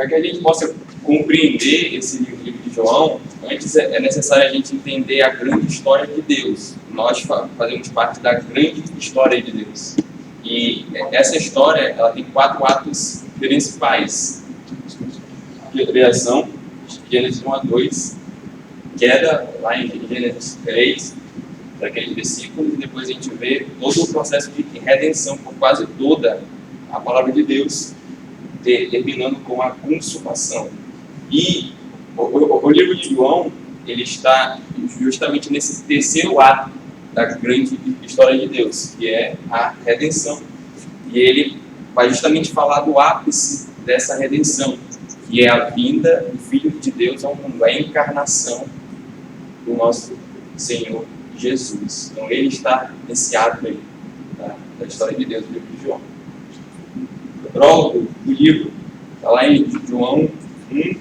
para que a gente possa compreender esse livro de João, antes é necessário a gente entender a grande história de Deus. Nós fazemos parte da grande história de Deus. E essa história, ela tem 4 atos principais. Criação, Gênesis 1 a 2, queda, lá em Gênesis 3, daqueles versículos, e depois a gente vê todo o processo de redenção por quase toda a palavra de Deus, terminando com a consumação. E o livro de João, ele está justamente nesse terceiro ato da grande história de Deus, que é a redenção. E ele vai justamente falar do ápice dessa redenção, que é a vinda do Filho de Deus ao mundo, a encarnação do nosso Senhor Jesus. Então ele está nesse ato aí da história de Deus, do livro de João. O prólogo do livro está lá em João 1,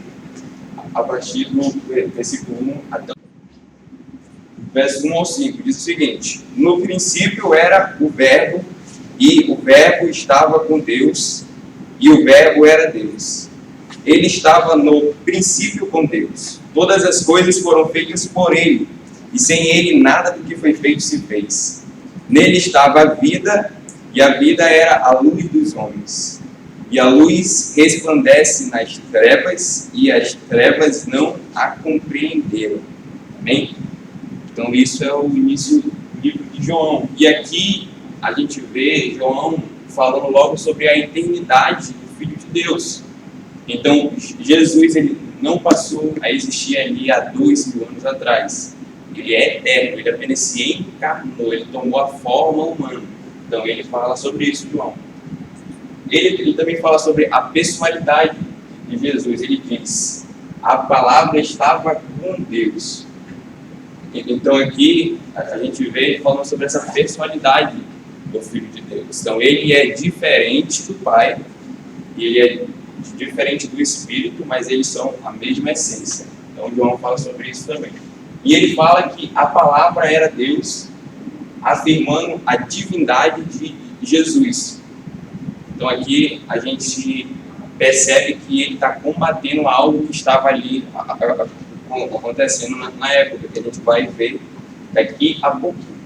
a partir do versículo 1 até o verso 1 ao 5, diz o seguinte: no princípio era o Verbo, e o Verbo estava com Deus, e o Verbo era Deus. Ele estava no princípio com Deus. Todas as coisas foram feitas por ele, e sem ele nada do que foi feito se fez. Nele estava a vida, e a vida era a luz dos homens. E a luz resplandece nas trevas, e as trevas não a compreenderam. Amém? Então isso é o início do livro de João. E aqui a gente vê João falando logo sobre a eternidade do Filho de Deus. Então Jesus, ele não passou a existir ali há 2000 anos atrás. Ele é eterno, ele apenas se encarnou, ele tomou a forma humana. Então ele fala sobre isso, João. Ele também fala sobre a personalidade de Jesus. Ele diz: a palavra estava com Deus. Então aqui a gente vê falando sobre essa personalidade do Filho de Deus. Então ele é diferente do Pai, e ele é diferente do Espírito, mas eles são a mesma essência. Então João fala sobre isso também. E ele fala que a palavra era Deus, afirmando a divindade de Jesus. Então aqui a gente percebe que ele está combatendo algo que estava ali acontecendo na época, que a gente vai ver daqui a pouquinho.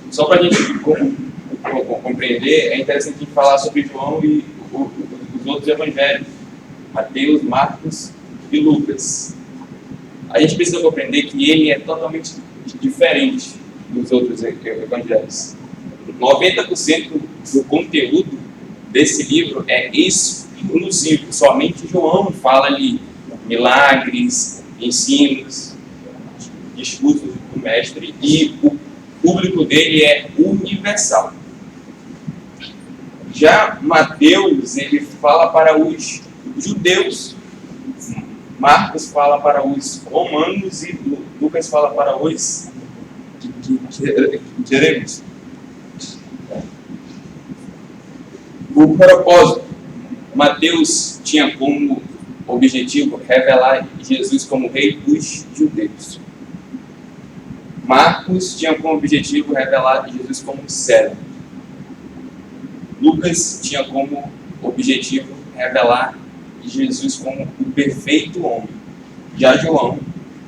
Só para a gente compreender, é interessante a gente falar sobre João e os outros evangelhos, Mateus, Marcos e Lucas. A gente precisa compreender que ele é totalmente diferente dos outros evangelhos. 90% do conteúdo desse livro é exclusivo. Somente João fala ali milagres, ensinos, discursos do mestre, e o público dele é universal. Já Mateus, ele fala para os judeus, Marcos fala para os romanos e Lucas fala para os gregos. O propósito, Mateus tinha como objetivo revelar Jesus como rei dos judeus. Marcos tinha como objetivo revelar Jesus como servo. Lucas tinha como objetivo revelar Jesus como o perfeito homem. Já João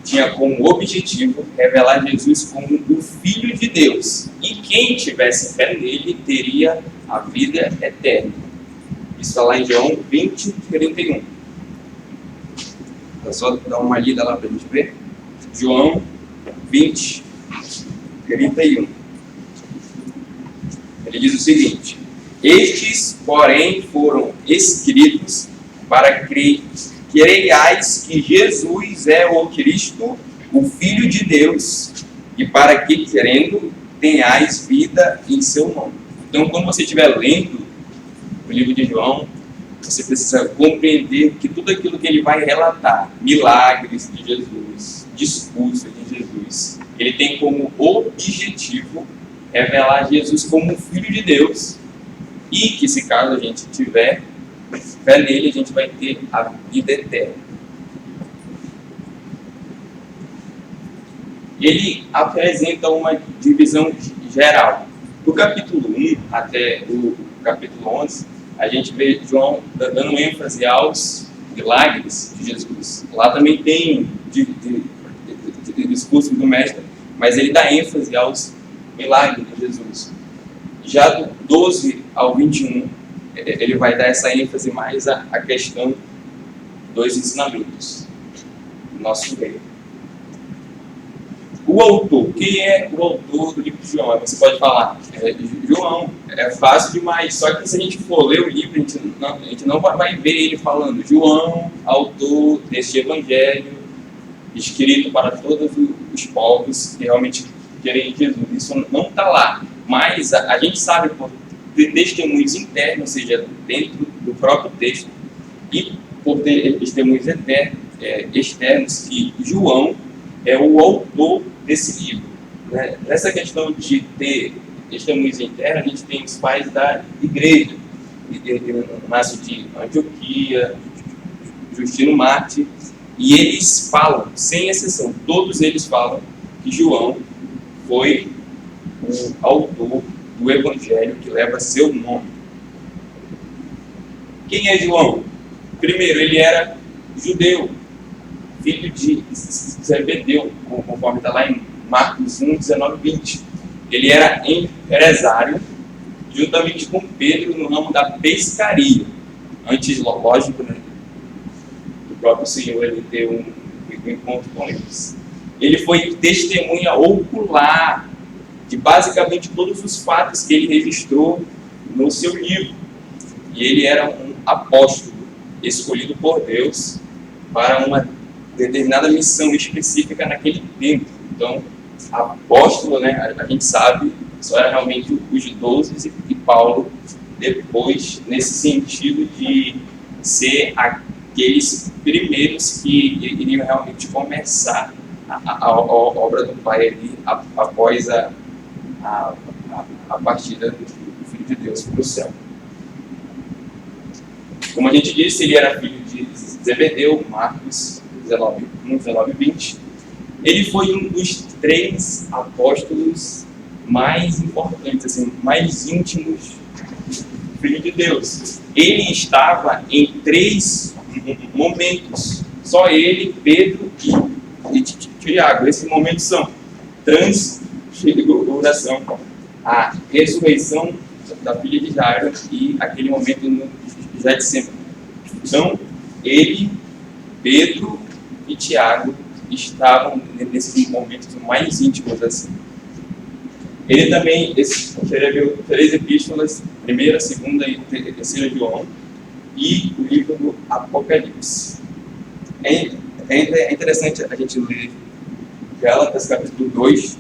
tinha como objetivo revelar Jesus como o Filho de Deus. E quem tivesse fé nele teria a vida eterna. Isso está lá em João 20, 31. É só dar uma lida lá para a gente ver. João 20, 31. Ele diz o seguinte: estes, porém, foram escritos para que creiais que Jesus é o Cristo, o Filho de Deus, e para que, querendo, tenhais vida em seu nome. Então, quando você estiver lendo o livro de João, você precisa compreender que tudo aquilo que ele vai relatar, milagres de Jesus, discurso de Jesus, ele tem como objetivo revelar Jesus como o Filho de Deus, e que, se caso a gente tiver fé nele, a gente vai ter a vida eterna. Ele apresenta uma divisão geral. Do capítulo 1 até o capítulo 11, a gente vê João dando ênfase aos milagres de Jesus. Lá também tem discurso do mestre, mas ele dá ênfase aos milagres de Jesus. Já do 12 ao 21, ele vai dar essa ênfase mais à questão dos ensinamentos do nosso rei. O autor, quem é o autor do livro de João? Você pode falar, João, é fácil demais, só que se a gente for ler o livro, a gente não vai ver ele falando João, autor deste evangelho, escrito para todos os povos que realmente querem Jesus. Isso não está lá, mas a gente sabe por testemunhos internos, ou seja, dentro do próprio texto, e por ter testemunhos externos, que João é o autor desse livro. Né? Nessa questão de ter testemunhos internos, a gente tem os pais da igreja, Inácio de Antioquia, Justino Mártir, e eles falam, sem exceção, todos eles falam que João foi o autor do evangelho que leva seu nome. Quem é João? Primeiro, ele era judeu, filho de Zebedeu, conforme está lá em Marcos 1, 19 e 20. Ele era empresário, juntamente com Pedro, no ramo da pescaria. Antes, lógico, né, do próprio Senhor ele ter um encontro com eles. Ele foi testemunha ocular de basicamente todos os fatos que ele registrou no seu livro. E ele era um apóstolo escolhido por Deus para uma determinada missão específica naquele tempo. Então, apóstolo, né, a gente sabe, só era realmente os 12 e Paulo depois, nesse sentido de ser aqueles primeiros que iriam realmente começar a obra do Pai ali, após a partida do Filho de Deus para o céu. Como a gente disse, ele era filho de Zebedeu, Marcos 19, 19 e 20. Ele foi um dos 3 apóstolos mais importantes, assim, mais íntimos do Filho de Deus. Ele estava em 3 momentos. Só ele, Pedro e Tiago. Esses momentos são transfiguração, a ressurreição da filha de Jairo e aquele momento no Getsemane. Então, ele, Pedro e Tiago estavam nesses momentos mais íntimos assim. Ele também escreveu 3 epístolas, 1ª, 2ª e 3ª de João, e o livro do Apocalipse. É interessante a gente ler Gálatas capítulo 2,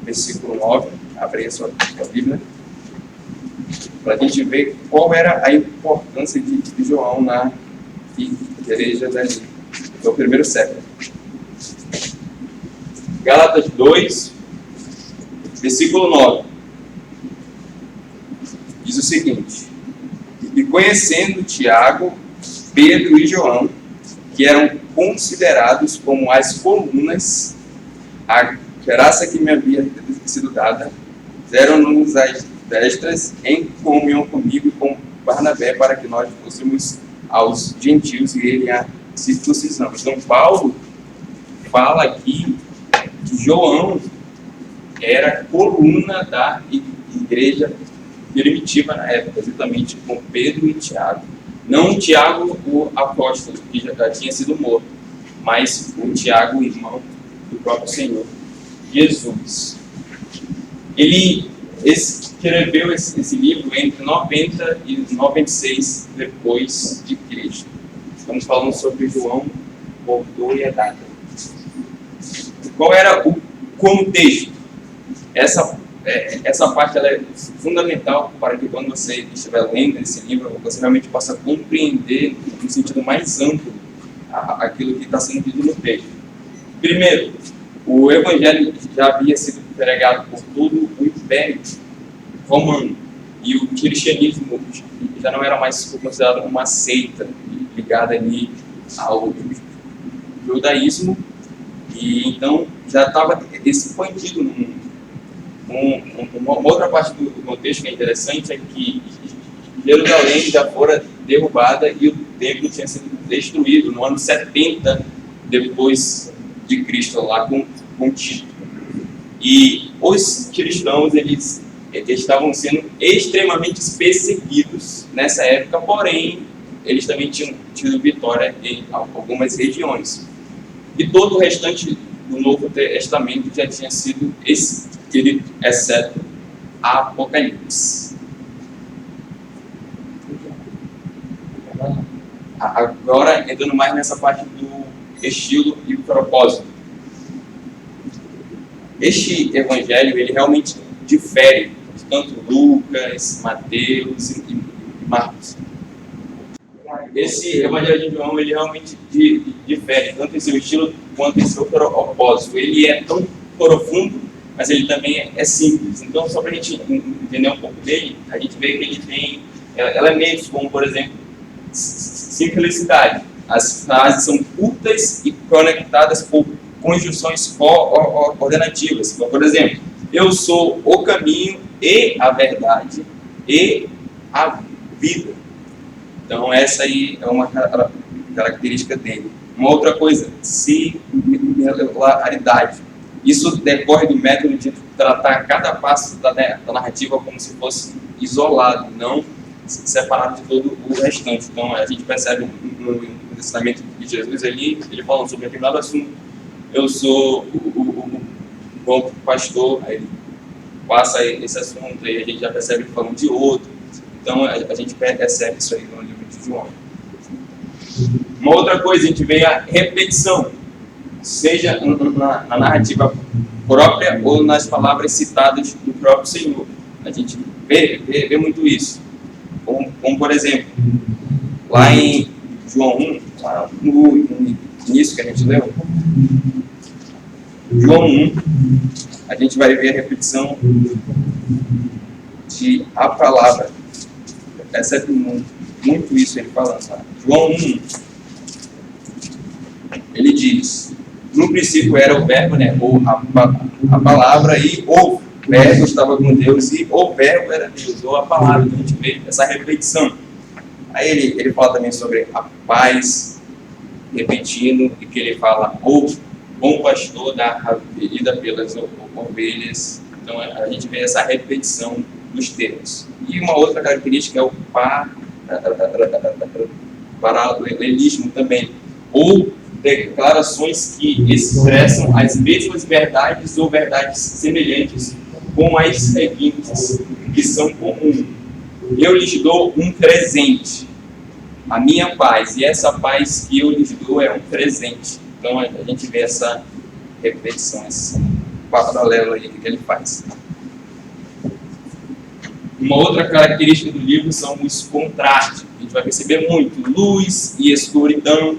versículo 9, abre a sua Bíblia, para a gente ver qual era a importância de João na igreja do primeiro século. Gálatas 2, versículo 9, diz o seguinte: e conhecendo Tiago, Pedro e João, que eram considerados como as colunas, a graça que me havia sido dada, deram-nos as destras em comunhão comigo e com Barnabé, para que nós fôssemos aos gentios e ele a circuncisão. Então, Paulo fala aqui que João era coluna da igreja primitiva na época, juntamente com Pedro e Tiago. Não Tiago, o apóstolo, que já tinha sido morto, mas o Tiago, irmão do próprio Senhor Jesus. Ele escreveu esse livro entre 90 e 96 depois de Cristo. Estamos falando sobre João, o autor e a data. Qual era o contexto? Essa parte ela é fundamental para que quando você estiver lendo esse livro, você realmente possa compreender no sentido mais amplo aquilo que está sendo dito no texto. Primeiro, o Evangelho já havia sido pregado por todo o Império Romano e o cristianismo já não era mais considerado uma seita ligada ali ao judaísmo, e então já estava expandido no mundo. Uma outra parte do contexto que é interessante é que Jerusalém já fora derrubada e o templo tinha sido destruído no ano 70 depois de Cristo, lá com Tito. E os cristãos, eles estavam sendo extremamente perseguidos nessa época, porém, eles também tinham tido vitória em algumas regiões. E todo o restante do Novo Testamento já tinha sido escrito, exceto Apocalipse. Agora, entrando mais nessa parte do estilo e propósito. Este evangelho, ele realmente difere de tanto Lucas, Mateus e Marcos. Esse evangelho de João, ele realmente difere, tanto em seu estilo quanto em seu propósito. Ele é tão profundo, mas ele também é simples. Então, só para a gente entender um pouco dele, a gente vê que ele tem elementos como, por exemplo, simplicidade. As frases são curtas e conectadas por conjunções ordenativas. Então, por exemplo, eu sou o caminho e a verdade e a vida. Então, essa aí é uma característica dele. Uma outra coisa, similaridade. Isso decorre do método de tratar cada passo da narrativa como se fosse isolado, não separado de todo o restante. Então, a gente percebe no ensinamento de Jesus ali, ele falando sobre determinado assunto. Eu sou o bom pastor, aí ele passa esse assunto, aí a gente já percebe ele falando de outro. Então, a gente percebe isso aí no livro de João. Uma outra coisa, a gente vê a repetição, seja na narrativa própria ou nas palavras citadas do próprio Senhor. A gente vê muito isso. Como, por exemplo, lá em João 1, lá no início que a gente leu, João 1, a gente vai ver a repetição de a palavra. Percebe muito isso ele falando. Tá? João 1, ele diz, no princípio era o verbo, né, ou a palavra, e o verbo estava com Deus, e o verbo era Deus, ou a palavra. Então a gente vê essa repetição. Aí ele fala também sobre a paz, repetindo, e que ele fala, o bom pastor dá vida pelas ovelhas. Então a gente vê essa repetição dos termos. E uma outra característica é o paralelismo também, ou declarações que expressam as mesmas verdades ou verdades semelhantes com as seguintes, que são comuns. Eu lhes dou um presente, a minha paz, e essa paz que eu lhes dou é um presente. Então a gente vê essa repetição, esse paralelo aí que ele faz. Uma outra característica do livro são os contrastes. A gente vai perceber muito luz e escuridão,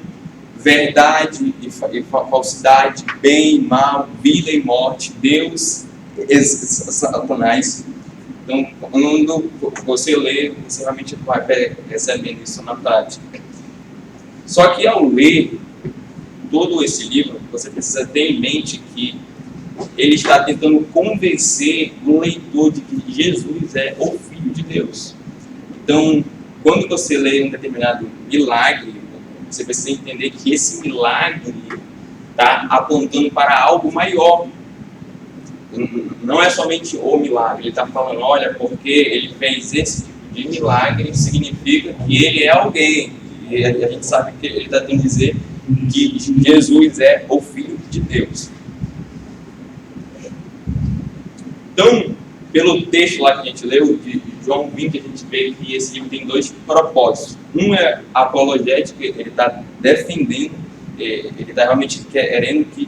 verdade e falsidade, bem e mal, vida e morte, Deus e Satanás. Então, quando você lê, você realmente vai percebendo isso na prática. Só que ao ler todo esse livro, você precisa ter em mente que ele está tentando convencer o leitor de que Jesus é o Filho de Deus. Então, quando você lê um determinado milagre, você precisa entender que esse milagre está apontando para algo maior. Não é somente o milagre, ele está falando, olha, porque ele fez esse tipo de milagre, significa que ele é alguém. E a gente sabe que ele está tentando dizer que Jesus é o Filho de Deus. Então, pelo texto lá que a gente leu, de João 20, a gente vê que esse livro tem dois propósitos. Um é apologético, ele está defendendo, ele está realmente querendo que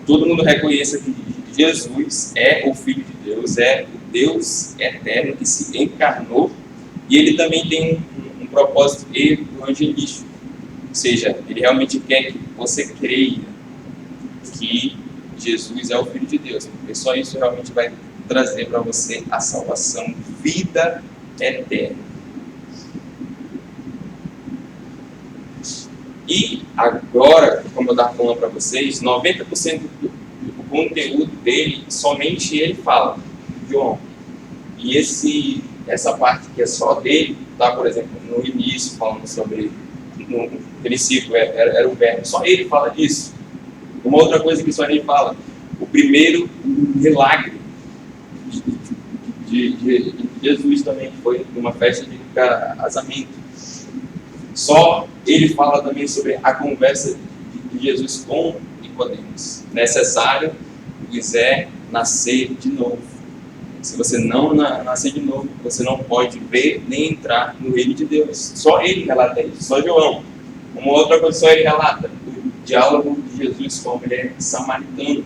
todo mundo reconheça que Jesus é o Filho de Deus, é o Deus eterno que se encarnou, e ele também tem um propósito evangelístico, ou seja, ele realmente quer que você creia que Jesus é o Filho de Deus, porque só isso realmente vai trazer para você a salvação, vida eterna. E agora, como eu estava falando para vocês, 90% do conteúdo dele, somente ele fala, João. E esse essa parte que é só dele, tá, por exemplo, no início, falando sobre, no princípio era o verbo, só ele fala disso. Uma outra coisa que só ele fala, o primeiro milagre de Jesus também foi numa festa de casamento. Só ele fala também sobre a conversa de Jesus com Nicodemos. Necessário lhes é nascer de novo. Se você não nascer de novo, você não pode ver nem entrar no reino de Deus. Só ele relata isso, só João. Uma outra coisa só ele relata, o diálogo de Jesus com a mulher samaritana.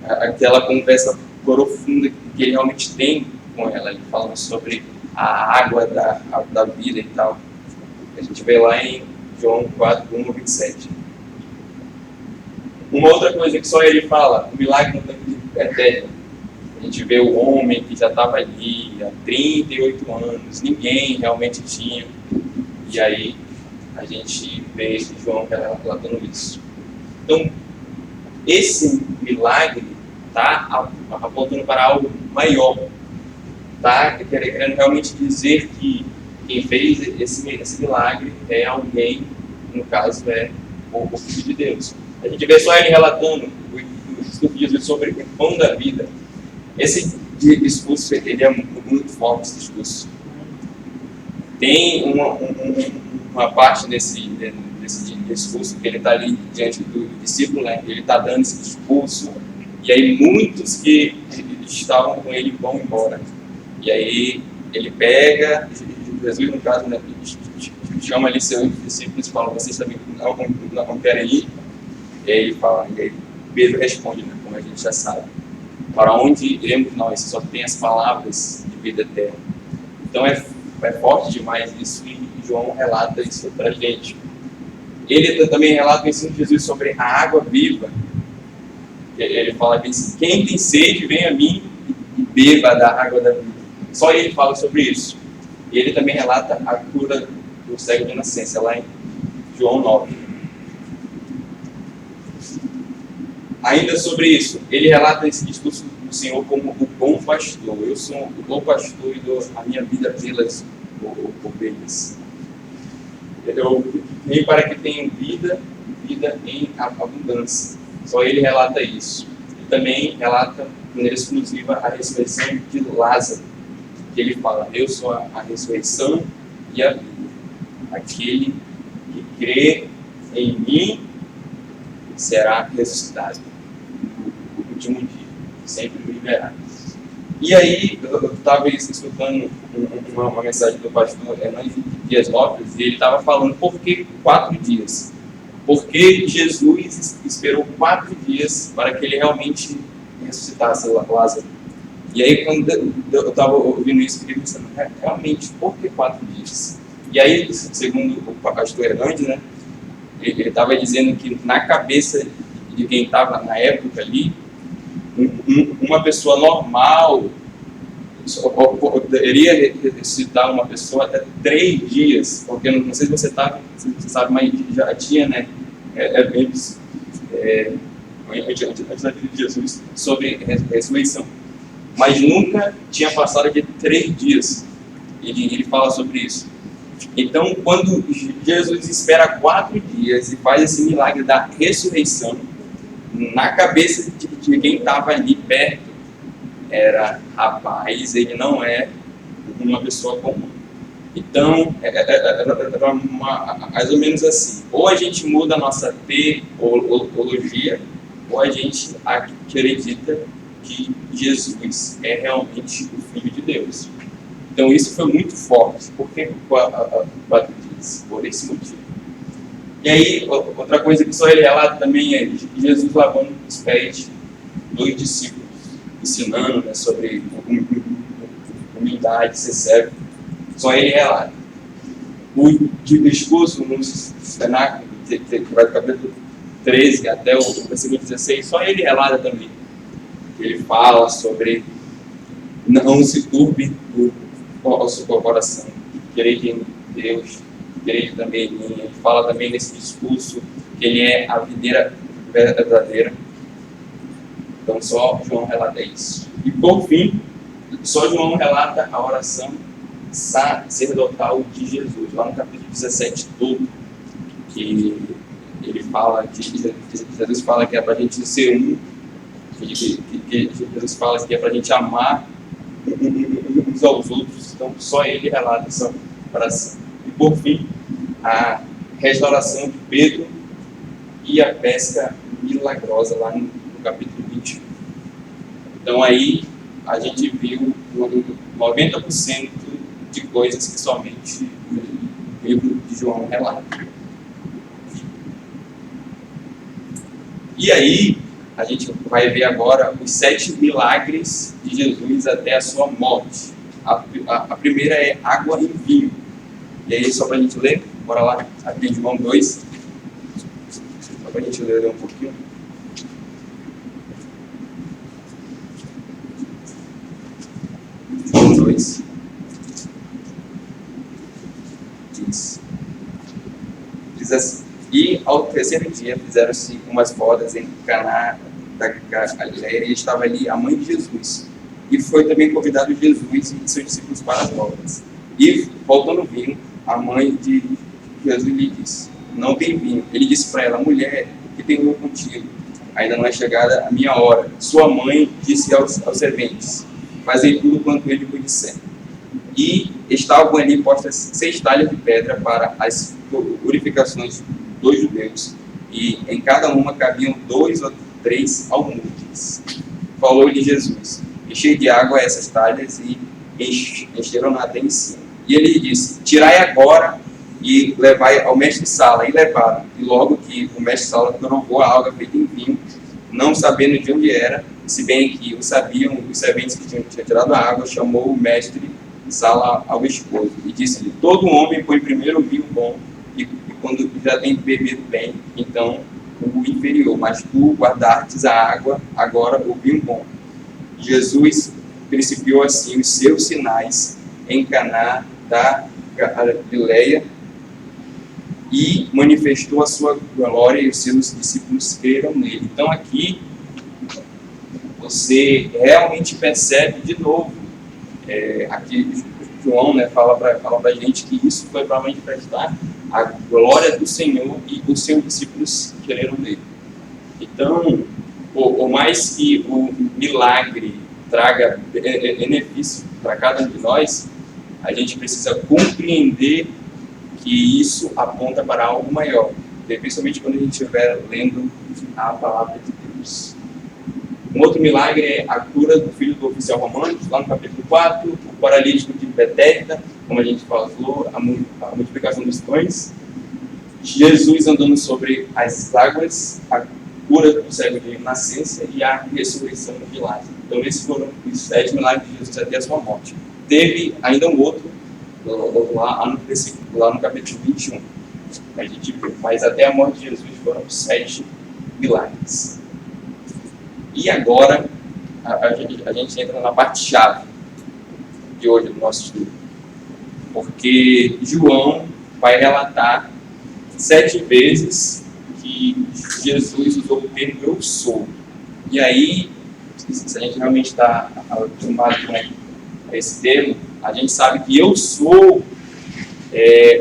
Aquela conversa profunda que ele realmente tem com ela. Ele fala sobre a água da vida e tal. A gente vê lá em João 4, 1 a 27. Uma outra coisa que só ele fala, o milagre no tanque eterno. A gente vê o homem que já estava ali há 38 anos, ninguém realmente tinha. E aí a gente vê João relatando isso. Então, esse milagre está apontando para algo maior. Está querendo realmente dizer que quem fez esse milagre é alguém, no caso é o Filho de Deus. A gente vê só ele relatando o discurso de Jesus sobre o pão da vida. Esse discurso, ele é muito forte, esse discurso. Tem uma parte desse discurso que ele está ali diante do discípulo, né? Ele está dando esse discurso, e aí muitos que estavam com ele vão embora. E aí ele pega, Jesus no caso, né, chama ali seus discípulos e fala, vocês também não querem ir? E aí ele fala, e aí Pedro responde, né, como a gente já sabe, para onde iremos nós? Só tem as palavras de vida eterna. Então é forte demais isso, e João relata isso para a gente. Ele também relata o ensino de Jesus sobre a água viva. Ele fala que quem tem sede, vem a mim e beba da água da vida. Só ele fala sobre isso. E ele também relata a cura do cego de nascença, lá em João 9. Ainda sobre isso, ele relata esse discurso do Senhor como o bom pastor. Eu sou o bom pastor e dou a minha vida pelas ovelhas. Eu vim para que tenham vida em abundância. Só ele relata isso. E também relata, de maneira exclusiva, a ressurreição de Lázaro. Que ele fala, eu sou a ressurreição e a vida. Aquele que crê em mim será ressuscitado no último dia. Sempre viverá. E aí, eu estava escutando uma mensagem do pastor Hernandes Dias Lopes, e ele estava falando por que 4 dias. Porque Jesus esperou 4 dias para que ele realmente ressuscitasse Lázaro. E aí, quando eu estava ouvindo isso, eu fiquei pensando, realmente, por que 4 dias? E aí, segundo o pastor Hernandes, né, ele estava dizendo que na cabeça de quem estava na época ali, uma pessoa normal poderia ressuscitar uma pessoa até 3 dias, porque não sei se você sabe, mas já tinha, né, eventos antes da vida de Jesus sobre ressurreição, mas nunca tinha passado de 3 dias. Ele fala sobre isso. Então, quando Jesus espera 4 dias e faz esse milagre da ressurreição, na cabeça de quem estava ali perto, era, rapaz, ele não é uma pessoa comum. Então, era mais ou menos assim. Ou a gente muda a nossa teologia, ou a gente acredita que Jesus é realmente o Filho de Deus. Então, isso foi muito forte. Por que 4 dias? Por esse motivo. E aí, outra coisa que só ele relata também é Jesus lavando os pés dos discípulos, ensinando, né, sobre humildade, ser servo. Só ele relata. O discurso no cenáculo, que vai do capítulo 13 até o versículo 16, só ele relata também. Ele fala sobre não se turbe o seu coração, querer em Deus, querer também em mim. Ele fala também nesse discurso que ele é a videira verdadeira. Então só João relata isso. E por fim, só João relata a oração sacerdotal de Jesus, lá no capítulo 17 todo, que ele fala que Jesus fala que é para a gente ser um, que Jesus fala que é para a gente amar uns aos outros, então só ele relata essa oração. E por fim, a restauração de Pedro e a pesca milagrosa lá no capítulo 21. Então aí a gente viu 90% de coisas que somente o livro de João relata. E aí a gente vai ver agora os 7 milagres de Jesus até a sua morte. A primeira é água e vinho. E aí, só para a gente ler, bora lá, aqui em João 2. Só para a gente ler um pouquinho. João 2. Diz assim: e ao terceiro dia fizeram-se umas bodas em Caná da Galileia, e estava ali a mãe de Jesus. E foi também convidado Jesus e seus discípulos para as bodas. E, voltando o vinho, a mãe de Jesus lhe disse: não tem vinho. Ele disse para ela: mulher, o que tenho eu contigo? Ainda não é chegada a minha hora. Sua mãe disse aos serventes: fazei tudo quanto ele vos disser. E estavam ali postas 6 talhas de pedra para as purificações dos judeus, e em cada uma cabiam 2 ou 3 almudes. Falou-lhe Jesus: enchei de água essas talhas, e encheram até em cima. E ele disse: tirai agora e levai ao mestre-sala. E levaram. E logo que o mestre-sala provou a água feita em vinho, não sabendo de onde era, se bem que o sabiam os serventes que tinham tirado a água, chamou o mestre-sala ao esposo e disse-lhe: todo homem põe primeiro o vinho bom, e quando já tem bebido bem, então o inferior, mas tu guardastes a água, agora o vinho bom. Jesus principiou assim os seus sinais em Caná da Galileia e manifestou a sua glória, e os seus discípulos creram nele. Então aqui você realmente percebe de novo, aqui João, né, fala para a gente que isso foi para manifestar a glória do Senhor, e os seus discípulos creram nele. Então, por mais que o milagre traga benefício para cada um de nós, a gente precisa compreender que isso aponta para algo maior, principalmente quando a gente estiver lendo a palavra de Deus. Um outro milagre é a cura do filho do oficial romano, lá no capítulo 4, o paralítico de Betesda, como a gente falou, a multiplicação dos pães, Jesus andando sobre as águas, a cura do cego de nascença e a ressurreição de Lázaro. Então esses foram os 7 milagres de Jesus até a sua morte. Teve ainda um outro, lá no capítulo 21, a gente viu, mas até a morte de Jesus foram 7 milagres. E agora a gente entra na parte chave de hoje do nosso estudo, porque João vai relatar 7 vezes que Jesus usou o termo eu sou. E aí, se a gente realmente está acostumado com esse termo, a gente sabe que eu sou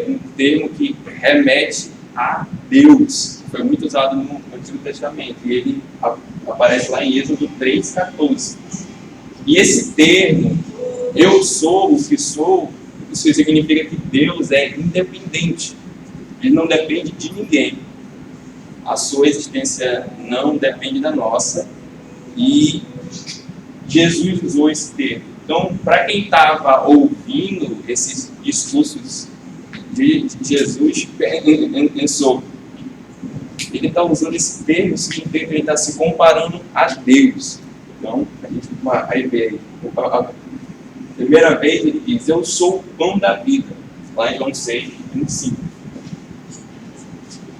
um termo que remete a Deus. Foi muito usado no Antigo Testamento, e ele aparece lá em Êxodo 3,14. E esse termo, eu sou o que sou, isso significa que Deus é independente. Ele não depende de ninguém. A sua existência não depende da nossa. E Jesus usou esse termo. Então, para quem estava ouvindo esses discursos de Jesus, pensou: ele está usando esse termo, significa que ele está se comparando a Deus. Então, a gente vai ver a primeira vez ele diz: eu sou o pão da vida, lá em João 6, 25.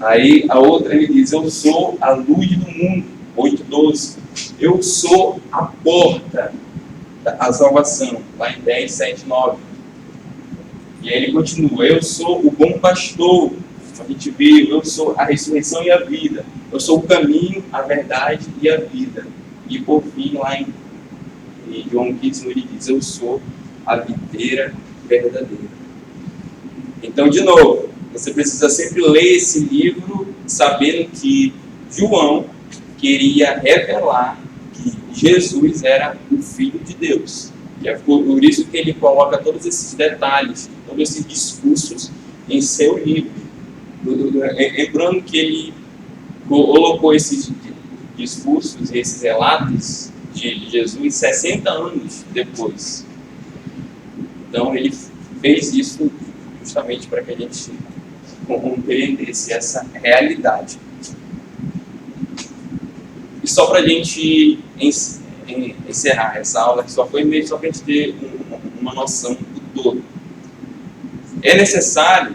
Aí a outra ele diz: eu sou a luz do mundo, 8:12. Eu sou a porta da salvação, lá em 10, 7, 9. E aí ele continua: eu sou o bom pastor, a gente viu, eu sou a ressurreição e a vida, eu sou o caminho, a verdade e a vida. E por fim, lá em João 15, ele diz: eu sou a videira verdadeira. Então, de novo, você precisa sempre ler esse livro sabendo que João queria revelar que Jesus era o Filho de Deus. E é por isso que ele coloca todos esses detalhes, todos esses discursos em seu livro. Lembrando que ele colocou esses discursos e esses relatos de Jesus 60 anos depois. Então ele fez isso justamente para que a gente compreendesse essa realidade. E só para a gente encerrar essa aula, que só foi meio só para a gente ter uma noção do todo. É necessário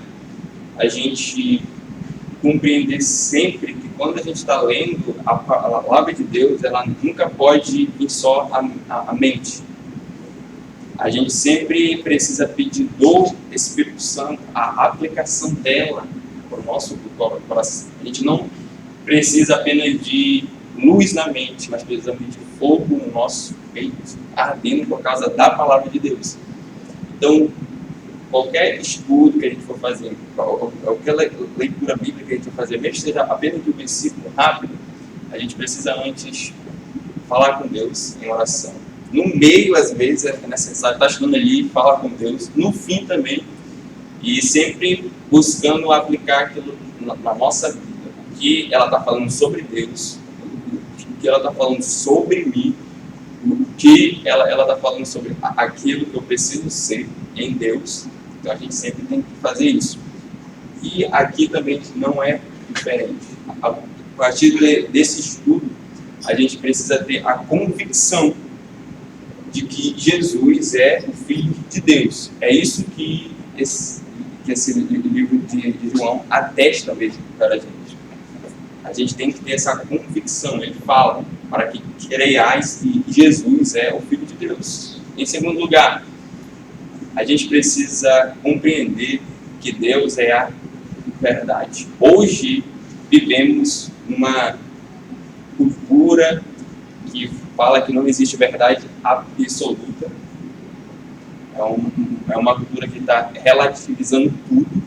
a gente compreender sempre que quando a gente está lendo a palavra de Deus, ela nunca pode vir só à mente. A gente sempre precisa pedir do Espírito Santo a aplicação dela para o nosso coração. A gente não precisa apenas de luz na mente, mas precisamos de fogo no nosso peito, ardendo por causa da palavra de Deus. Então, qualquer estudo que a gente for fazer, qualquer leitura bíblica que a gente for fazer, mesmo que seja apenas de um versículo rápido, a gente precisa antes falar com Deus em oração. No meio, às vezes, é necessário estar estudando ali e falar com Deus. No fim também. E sempre buscando aplicar aquilo na nossa vida. O que ela está falando sobre Deus, o que ela está falando sobre mim, o que ela está falando sobre aquilo que eu preciso ser em Deus. Então a gente sempre tem que fazer isso. E aqui também não é diferente. A partir desse estudo, a gente precisa ter a convicção de que Jesus é o Filho de Deus. É isso que esse livro de João atesta mesmo para a gente. A gente tem que ter essa convicção. Ele fala para que creiais que Jesus é o Filho de Deus. Em segundo lugar, a gente precisa compreender que Deus é a verdade. Hoje vivemos uma cultura que fala que não existe verdade absoluta. É uma cultura que está relativizando tudo,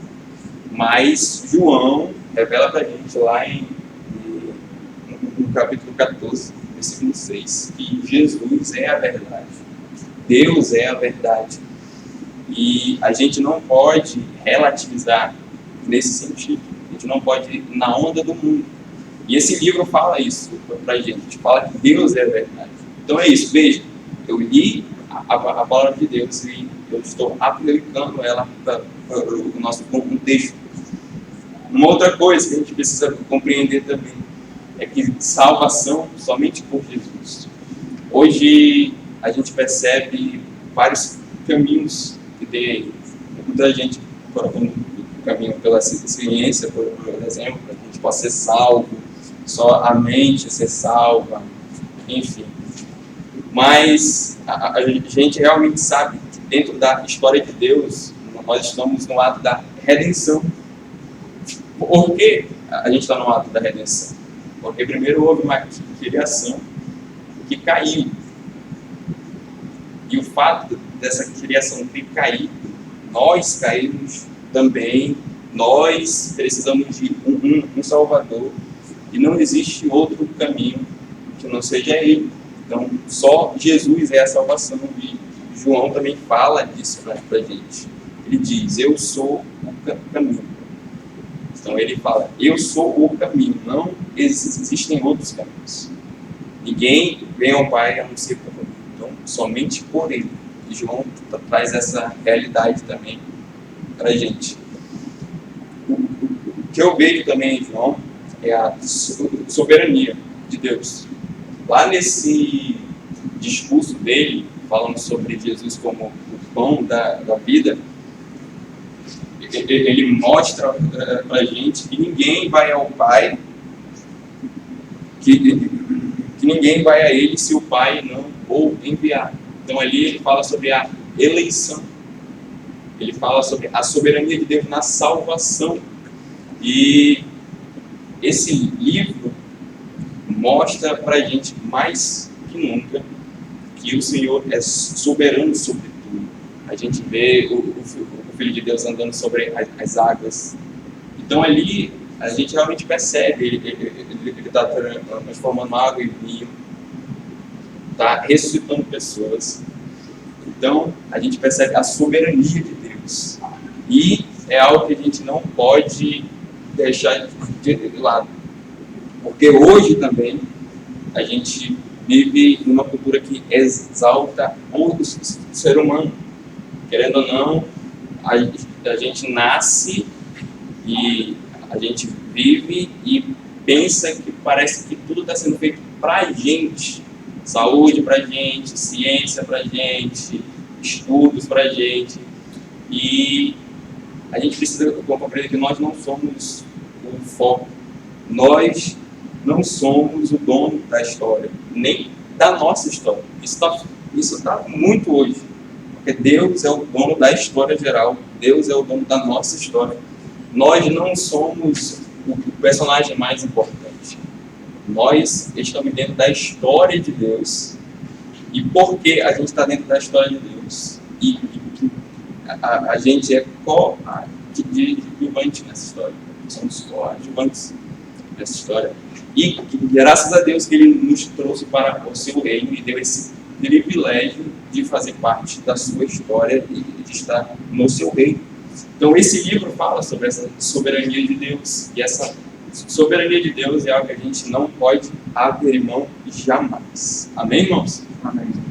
mas João revela para a gente lá no capítulo 14, versículo 6, que Jesus é a verdade. Deus é a verdade. E a gente não pode relativizar nesse sentido. A gente não pode ir na onda do mundo. E esse livro fala isso para a gente. Fala que Deus é a verdade. Então é isso. Veja, eu li a palavra de Deus e eu estou aplicando ela para o nosso contexto. Uma outra coisa que a gente precisa compreender também é que salvação somente por Jesus. Hoje a gente percebe vários caminhos que tem muita gente procurando o caminho pela ciência, por exemplo, para que a gente possa ser salvo, só a mente ser salva, enfim. Mas a gente realmente sabe que dentro da história de Deus, nós estamos no ato da redenção. Por que a gente está no ato da redenção? Porque primeiro houve uma criação que caiu. E o fato dessa criação ter caído, nós caímos também, nós precisamos de um Salvador, e não existe outro caminho que não seja Ele. Então, só Jesus é a salvação, e João também fala disso para a gente. Ele diz, eu sou o caminho. Então ele fala, eu sou o caminho, não existem outros caminhos. Ninguém vem ao Pai a não ser por mim. Então, somente por Ele. E João traz essa realidade também para a gente. O que eu vejo também em João é a soberania de Deus. Lá nesse discurso dele, falando sobre Jesus como o pão da vida, ele mostra para a gente que ninguém vai ao Pai, que ninguém vai a Ele se o Pai não o enviar. Então ali ele fala sobre a eleição, ele fala sobre a soberania de Deus na salvação. E esse livro mostra para a gente mais que nunca que o Senhor é soberano sobre tudo. a gente vê o Filho de Deus andando sobre as águas. Então ali a gente realmente percebe, ele está transformando água em vinho, está ressuscitando pessoas. Então a gente percebe a soberania de Deus. E é algo que a gente não pode deixar de lado. Porque hoje também a gente vive numa cultura que exalta o ser humano. Querendo ou não, a gente nasce e a gente vive e pensa que parece que tudo está sendo feito para a gente. Saúde para a gente, ciência para a gente, estudos para a gente. E a gente precisa compreender que nós não somos o foco. Nós não somos o dono da história, nem da nossa história. Isso tá muito hoje. Porque Deus é o dono da história geral. Deus é o dono da nossa história. Nós não somos o personagem mais importante. Nós estamos dentro da história de Deus. E porque a gente está dentro da história de Deus, e a gente é coadjuvante nessa história. Somos coadjuvantes nessa história. E graças a Deus que Ele nos trouxe para o seu reino e deu esse privilégio de fazer parte da sua história e de estar no seu reino. Então esse livro fala sobre essa soberania de Deus. E essa soberania de Deus é algo que a gente não pode abrir mão jamais. Amém, irmãos? Amém.